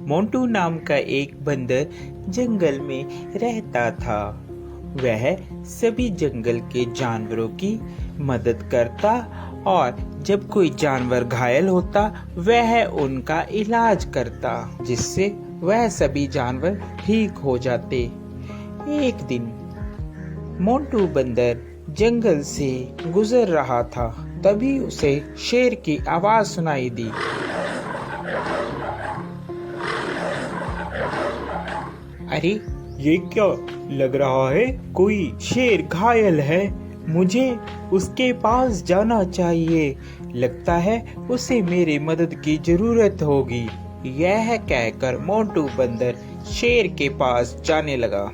मोंटू नाम का एक बंदर जंगल में रहता था। वह सभी जंगल के जानवरों की मदद करता और जब कोई जानवर घायल होता वह उनका इलाज करता, जिससे वह सभी जानवर ठीक हो जाते। एक दिन मोंटू बंदर जंगल से गुजर रहा था, तभी उसे शेर की आवाज सुनाई दी। अरे ये क्या लग रहा है, कोई शेर घायल है, मुझे उसके पास जाना चाहिए, लगता है उसे मेरी मदद की जरूरत होगी। यह कहकर मोंटू बंदर शेर के पास जाने लगा।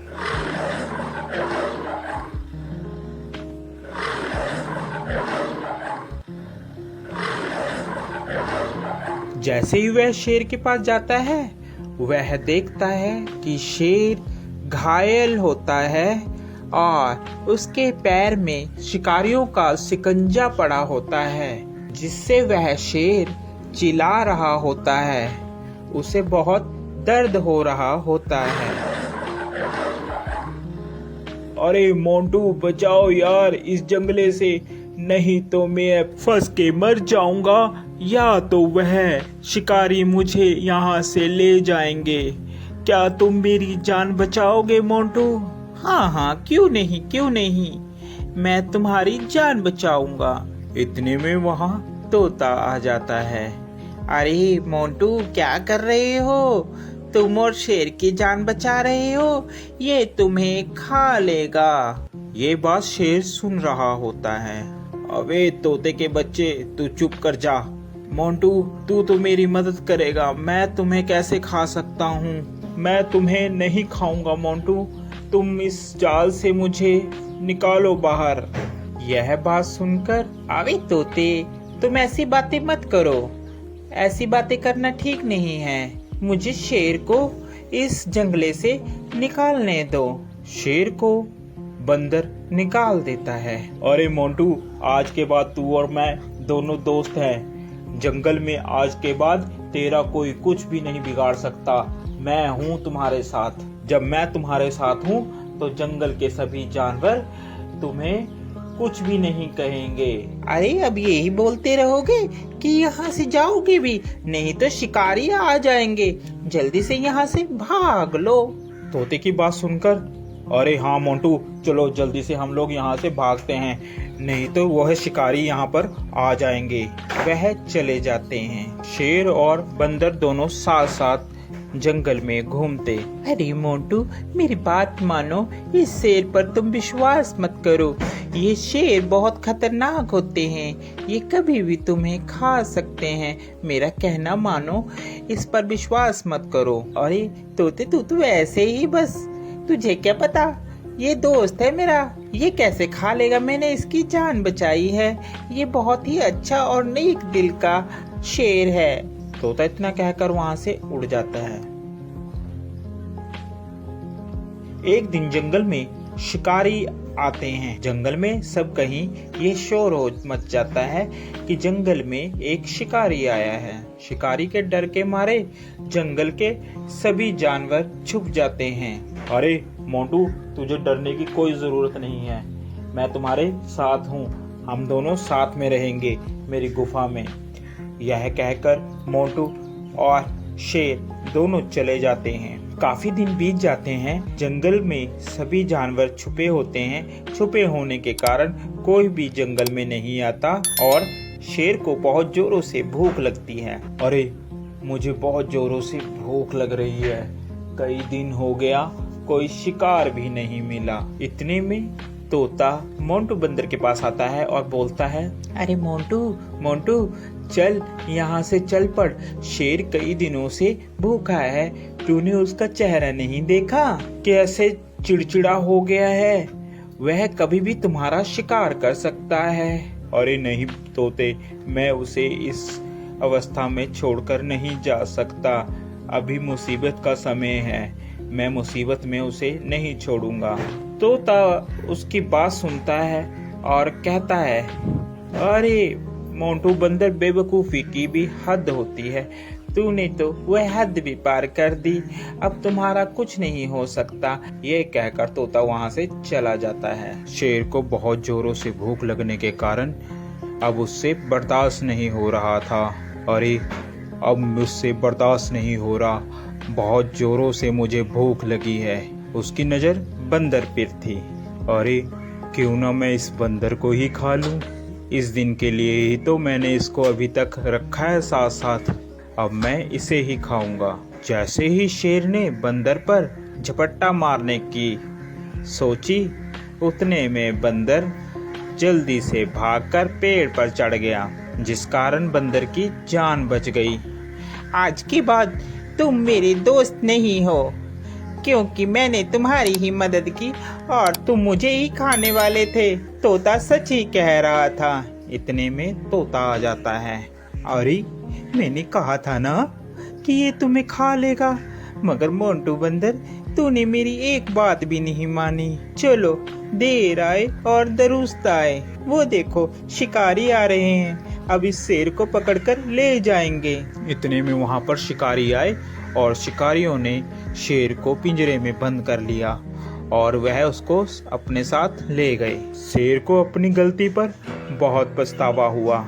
जैसे ही वह शेर के पास जाता है वह देखता है कि शेर घायल होता है और उसके पैर में शिकारियों का शिकंजा पड़ा होता है, जिससे वह शेर चिल्ला रहा होता है। उसे बहुत दर्द हो रहा होता है। अरे मोंटू बचाओ यार इस जंगले से, नहीं तो मैं फंस के मर जाऊंगा या तो वह शिकारी मुझे यहाँ से ले जाएंगे। क्या तुम मेरी जान बचाओगे मोंटू? हाँ, क्यों नहीं, मैं तुम्हारी जान बचाऊंगा। इतने में वहाँ तोता आ जाता है। अरे मोंटू क्या कर रहे हो? तुम और शेर की जान बचा रहे हो, ये तुम्हें खा लेगा। ये बात शेर सुन रहा होता है। अबे तोते के बच्चे, तू चुप कर जा। मोंटू तू तो मेरी मदद करेगा, मैं तुम्हें कैसे खा सकता हूँ? मैं तुम्हें नहीं खाऊंगा मोंटू, तुम इस जाल से मुझे निकालो बाहर। यह बात सुनकर, अबे तोते तुम ऐसी बातें मत करो, ऐसी बातें करना ठीक नहीं है। मुझे शेर को इस जंगले से निकालने दो। शेर को बंदर निकाल देता है। अरे मोंटू, आज के बाद तू और मैं दोनों दोस्त हैं। जंगल में आज के बाद तेरा कोई कुछ भी नहीं बिगाड़ सकता। मैं हूँ तुम्हारे साथ। जब मैं तुम्हारे साथ हूँ तो जंगल के सभी जानवर तुम्हें कुछ भी नहीं कहेंगे। अरे अब यही बोलते रहोगे कि यहाँ से जाओगे भी, नहीं तो शिकारी आ जाएंगे। जल्दी से यहाँ से भाग लो। तोते की बात सुनकर, अरे हाँ मोंटू, चलो जल्दी से हम लोग यहाँ से भागते हैं, नहीं तो वह शिकारी यहाँ पर आ जाएंगे। वह चले जाते हैं। शेर और बंदर दोनों साथ साथ जंगल में घूमते। अरे मोंटू मेरी बात मानो, इस शेर पर तुम विश्वास मत करो। ये शेर बहुत खतरनाक होते हैं, ये कभी भी तुम्हें खा सकते हैं। मेरा कहना मानो, इस पर विश्वास मत करो। अरे तोते तू तो ऐसे ही बस, तुझे क्या पता, ये दोस्त है मेरा, ये कैसे खा लेगा, मैंने इसकी जान बचाई है। ये बहुत ही अच्छा और नेक दिल का शेर है। तोता इतना कहकर वहाँ से उड़ जाता है। एक दिन जंगल में शिकारी आते हैं। जंगल में सब कहीं ये शोर हो मच जाता है कि जंगल में एक शिकारी आया है। शिकारी के डर के मारे जंगल के सभी जानवर छुप जाते हैं। अरे मोंटू, तुझे डरने की कोई जरूरत नहीं है, मैं तुम्हारे साथ हूँ, हम दोनों साथ में रहेंगे मेरी गुफा में। यह कहकर मोंटू और शेर दोनों चले जाते हैं। काफी दिन बीत जाते हैं। जंगल में सभी जानवर छुपे होते हैं। छुपे होने के कारण कोई भी जंगल में नहीं आता और शेर को बहुत जोरों से भूख लगती है। अरे मुझे बहुत जोरों से भूख लग रही है, कई दिन हो गया कोई शिकार भी नहीं मिला। इतने में तोता मोंटू बंदर के पास आता है और बोलता है, अरे मोंटू चल यहाँ से चल पड़, शेर कई दिनों से भूखा है, तूने उसका चेहरा नहीं देखा, कैसे चिड़चिड़ा हो गया है, वह कभी भी तुम्हारा शिकार कर सकता है। अरे नहीं तोते, मैं उसे इस अवस्था में छोड़कर नहीं जा सकता, अभी मुसीबत का समय है, मैं मुसीबत में उसे नहीं छोड़ूंगा। तोता उसकी बात सुनता है और कहता है, अरे मोंटू बंदर, बेवकूफी की भी हद होती है, तूने तो वह हद भी पार कर दी, अब तुम्हारा कुछ नहीं हो सकता। ये कहकर तोता वहाँ से चला जाता है। शेर को बहुत जोरों से भूख लगने के कारण अब उससे बर्दाश्त नहीं हो रहा था। अरे अब मुझसे बर्दाश्त नहीं हो रहा, बहुत जोरों से मुझे भूख लगी है। उसकी नज़र बंदर पर थी। अरे क्यों ना मैं इस बंदर को ही खा लूं। इस दिन के लिए ही तो मैंने इसको अभी तक रखा है साथ साथ, अब मैं इसे ही खाऊंगा। जैसे ही शेर ने बंदर पर झपट्टा मारने की सोची, उतने में बंदर जल्दी से भागकर पेड़ पर चढ़ गया, जिस कारण बंदर की जान बच गई। आज के बाद तुम मेरे दोस्त नहीं हो, क्योंकि मैंने तुम्हारी ही मदद की और तुम मुझे ही खाने वाले थे। तोता सच ही कह रहा था। इतने में तोता आ जाता है। अरे मैंने कहा था ना कि ये तुम्हें खा लेगा, मगर मोंटू बंदर तूने मेरी एक बात भी नहीं मानी। चलो देर आए और दुरुस्त आए, वो देखो शिकारी आ रहे हैं, अब इस शेर को पकड़कर ले जाएंगे। इतने में वहां पर शिकारी आए और शिकारियों ने शेर को पिंजरे में बंद कर लिया और वह उसको अपने साथ ले गए। शेर को अपनी गलती पर बहुत पछतावा हुआ।